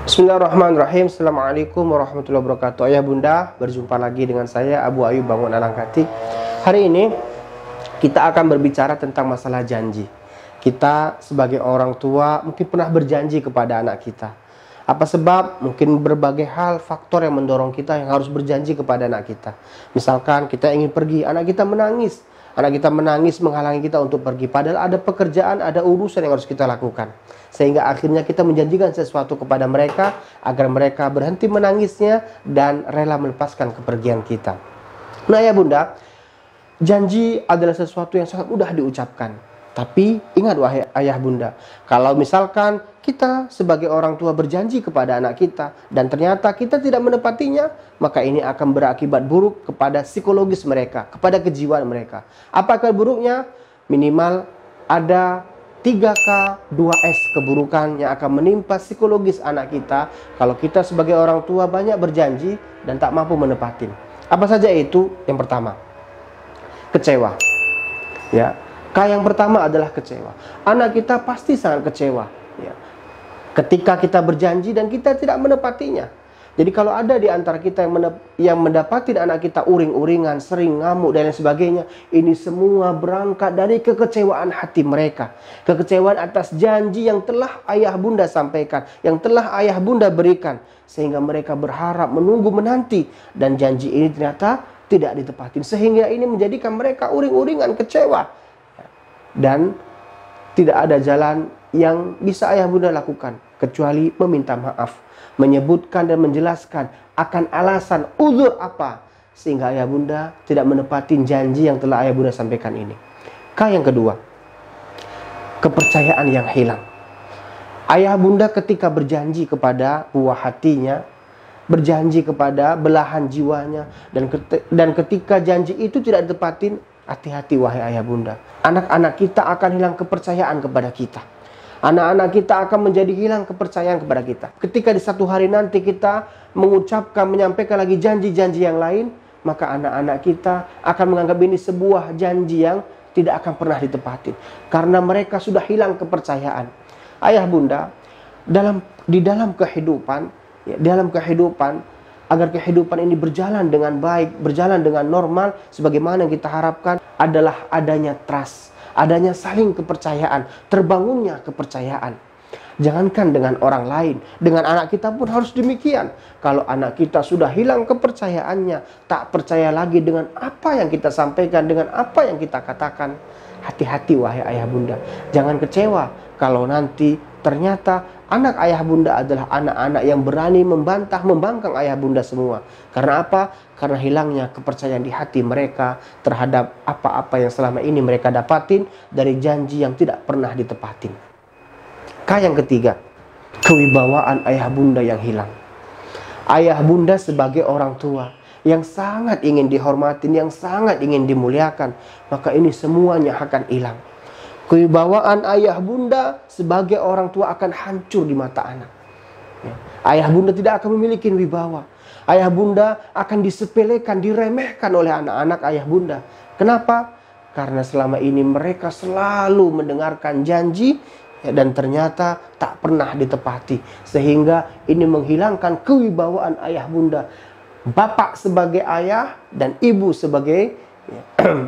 Bismillahirrahmanirrahim. Assalamualaikum warahmatullahi wabarakatuh. Ayah bunda, berjumpa lagi dengan saya Abu Ayub Bangun Alangkati. Hari ini kita akan berbicara tentang masalah janji. Kita sebagai orang tua mungkin pernah berjanji kepada anak kita. Apa sebab? Mungkin berbagai hal, faktor yang mendorong kita yang harus berjanji kepada anak kita. Misalkan kita ingin pergi, anak kita menangis. Anak kita menangis menghalangi kita untuk pergi. Padahal ada pekerjaan, ada urusan yang harus kita lakukan. Sehingga akhirnya kita menjanjikan sesuatu kepada mereka agar mereka berhenti menangisnya dan rela melepaskan kepergian kita. Nah ya bunda, janji adalah sesuatu yang sangat mudah diucapkan. Tapi ingat wahai ayah bunda, kalau misalkan kita sebagai orang tua berjanji kepada anak kita dan ternyata kita tidak menepatinya, maka ini akan berakibat buruk kepada psikologis mereka, kepada kejiwaan mereka. Apakah buruknya? Minimal ada 3K, 2S keburukan yang akan menimpa psikologis anak kita kalau kita sebagai orang tua banyak berjanji dan tak mampu menepatin. Apa saja itu? Yang pertama, kecewa. Ya. K yang pertama adalah kecewa. Anak kita pasti sangat kecewa ya, ketika kita berjanji dan kita tidak menepatinya. Jadi kalau ada di antara kita yang mendapati anak kita uring-uringan, sering ngamuk dan lain sebagainya, ini semua berangkat dari kekecewaan hati mereka. Kekecewaan atas janji yang telah ayah bunda sampaikan, yang telah ayah bunda berikan. Sehingga mereka berharap, menunggu, menanti. Dan janji ini ternyata tidak ditepatin. Sehingga ini menjadikan mereka uring-uringan, kecewa. Dan tidak ada jalan yang bisa ayah bunda lakukan kecuali meminta maaf, menyebutkan dan menjelaskan akan alasan uzur apa sehingga ayah bunda tidak menepati janji yang telah ayah bunda sampaikan ini. K yang kedua, kepercayaan yang hilang. Ayah bunda ketika berjanji kepada buah hatinya, berjanji kepada belahan jiwanya, dan ketika janji itu tidak ditepatin, hati-hati wahai ayah bunda. Anak-anak kita akan hilang kepercayaan kepada kita. Anak-anak kita akan menjadi hilang kepercayaan kepada kita. Ketika di satu hari nanti kita mengucapkan, menyampaikan lagi janji-janji yang lain, maka anak-anak kita akan menganggap ini sebuah janji yang tidak akan pernah ditepati. Karena mereka sudah hilang kepercayaan. Ayah bunda, di dalam kehidupan, agar kehidupan ini berjalan dengan baik, berjalan dengan normal, sebagaimana yang kita harapkan adalah adanya trust, adanya saling kepercayaan, terbangunnya kepercayaan. Jangankan dengan orang lain, dengan anak kita pun harus demikian. Kalau anak kita sudah hilang kepercayaannya, tak percaya lagi dengan apa yang kita sampaikan, dengan apa yang kita katakan, hati-hati wahai ayah bunda. Jangan kecewa kalau nanti ternyata anak ayah bunda adalah anak-anak yang berani membantah, membangkang ayah bunda semua. Karena apa? Karena hilangnya kepercayaan di hati mereka terhadap apa-apa yang selama ini mereka dapatin dari janji yang tidak pernah ditepatin. K yang ketiga, kewibawaan ayah bunda yang hilang. Ayah bunda sebagai orang tua yang sangat ingin dihormatin, yang sangat ingin dimuliakan, maka ini semuanya akan hilang. Kewibawaan ayah bunda sebagai orang tua akan hancur di mata anak. Ya. Ayah bunda tidak akan memiliki wibawa. Ayah bunda akan disepelekan, diremehkan oleh anak-anak ayah bunda. Kenapa? Karena selama ini mereka selalu mendengarkan janji ya, dan ternyata tak pernah ditepati. Sehingga ini menghilangkan kewibawaan ayah bunda. Bapak sebagai ayah dan ibu sebagai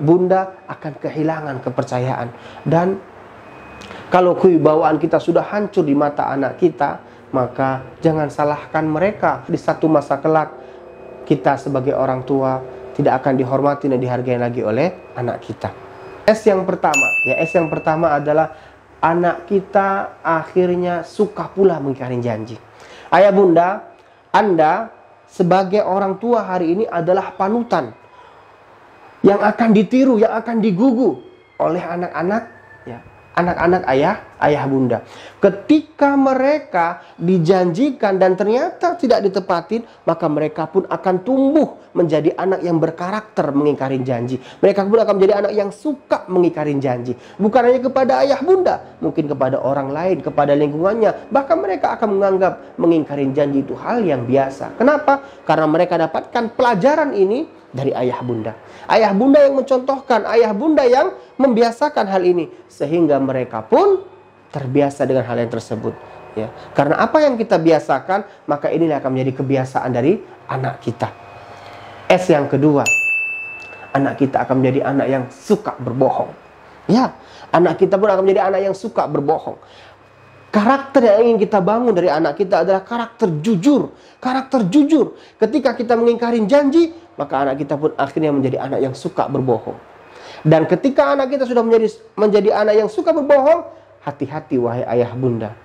bunda akan kehilangan kepercayaan. Dan kalau kewibawaan kita sudah hancur di mata anak kita, maka jangan salahkan mereka. Di satu masa kelak kita sebagai orang tua tidak akan dihormati dan dihargai lagi oleh anak kita. S yang pertama adalah anak kita akhirnya suka pula mengingkari janji. Ayah bunda, Anda sebagai orang tua hari ini adalah panutan yang akan ditiru, yang akan digugu oleh anak-anak ya, anak-anak ayah bunda. Ketika mereka dijanjikan dan ternyata tidak ditepatin, maka mereka pun akan tumbuh menjadi anak yang berkarakter mengingkari janji. Mereka pun akan menjadi anak yang suka mengingkari janji. Bukan hanya kepada ayah bunda, mungkin kepada orang lain, kepada lingkungannya. Bahkan mereka akan menganggap mengingkari janji itu hal yang biasa. Kenapa? Karena mereka dapatkan pelajaran ini dari ayah bunda. Ayah bunda yang mencontohkan, ayah bunda yang membiasakan hal ini. Sehingga mereka pun terbiasa dengan hal yang tersebut. Ya, karena apa yang kita biasakan, maka inilah akan menjadi kebiasaan dari anak kita. S yang kedua, anak kita akan menjadi anak yang suka berbohong. Ya, anak kita pun akan menjadi anak yang suka berbohong. Karakter yang ingin kita bangun dari anak kita adalah karakter jujur. Karakter jujur. Ketika kita mengingkari janji, maka anak kita pun akhirnya menjadi anak yang suka berbohong. Dan ketika anak kita sudah menjadi anak yang suka berbohong, hati-hati wahai ayah bunda.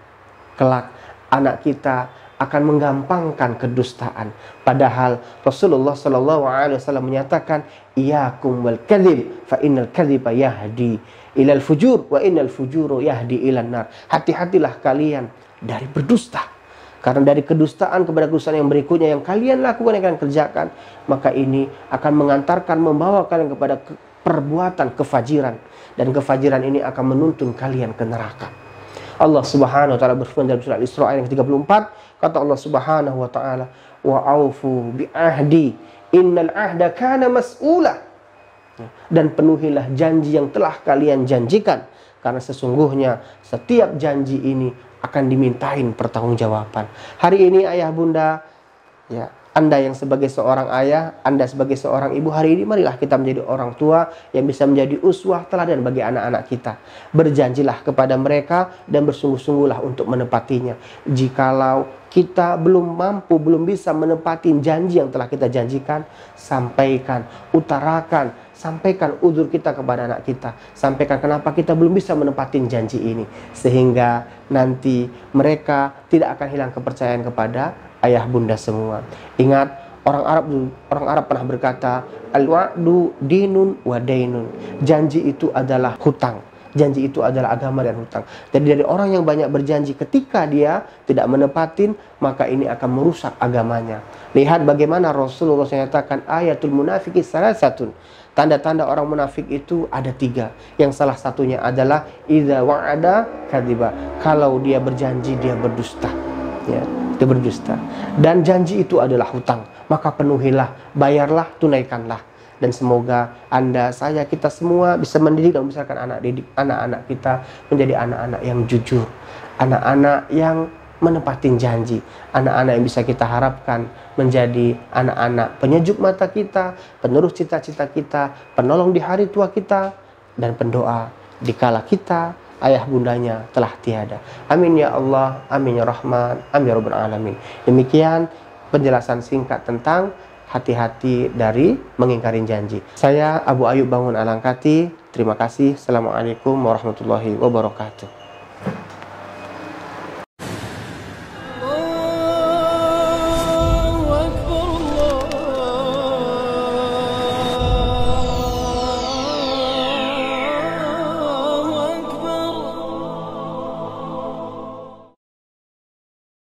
Kelak anak kita akan menggampangkan kedustaan. Padahal Rasulullah SAW menyatakan, "Iyyakum wal kadzib, fa innal kadziba yahdi ilal fujur wa innal fujuru yahdi ilan nar." Hati-hatilah kalian dari berdusta. Karena dari kedustaan kepada kedustaan yang berikutnya yang kalian lakukan, yang kalian kerjakan, maka ini akan mengantarkan, membawa kalian kepada perbuatan kefajiran. Dan kefajiran ini akan menuntun kalian ke neraka. Allah Subhanahu wa taala berfirman dalam surah Al-Isra ayat 34, kata Allah Subhanahu wa taala, "Wa aufu bi ahdi, innal ahda kana mas'ula." Dan penuhilah janji yang telah kalian janjikan, karena sesungguhnya setiap janji ini akan dimintain pertanggungjawaban. Hari ini ayah bunda, ya, Anda yang sebagai seorang ayah, Anda sebagai seorang ibu, hari ini marilah kita menjadi orang tua yang bisa menjadi uswah teladan bagi anak-anak kita. Berjanjilah kepada mereka dan bersungguh-sungguhlah untuk menepatinya. Jikalau kita belum mampu, belum bisa menepati janji yang telah kita janjikan, sampaikan, utarakan, sampaikan uzur kita kepada anak kita. Sampaikan kenapa kita belum bisa menepati janji ini. Sehingga nanti mereka tidak akan hilang kepercayaan kepada ayah bunda semua. Ingat, orang Arab pernah berkata, al-wa'du dinun wa dainun. Janji itu adalah hutang. Janji itu adalah agama dan hutang. Jadi dari orang yang banyak berjanji, ketika dia tidak menepatin, maka ini akan merusak agamanya. Lihat bagaimana Rasulullah menyatakan, ayatul munafiki salasatun. Tanda-tanda orang munafik itu ada 3. Yang salah satunya adalah idza wa'ada kadziba. Kalau dia berjanji, dia berdusta. Ya, dia berdusta. Dan janji itu adalah hutang. Maka penuhilah, bayarlah, tunaikanlah. Dan semoga Anda, saya, kita semua bisa mendidik dan membesarkan anak-anak kita menjadi anak-anak yang jujur, anak-anak yang menepatin janji, anak-anak yang bisa kita harapkan menjadi anak-anak penyejuk mata kita, penerus cita-cita kita, penolong di hari tua kita, dan pendoa dikala kita ayah bundanya telah tiada. Amin ya Allah, amin ya Rahman, amin ya Rabbal Alamin. Demikian penjelasan singkat tentang hati-hati dari mengingkari janji. Saya Abu Ayub Bangun Alangkati. Terima kasih. Assalamualaikum warahmatullahi wabarakatuh.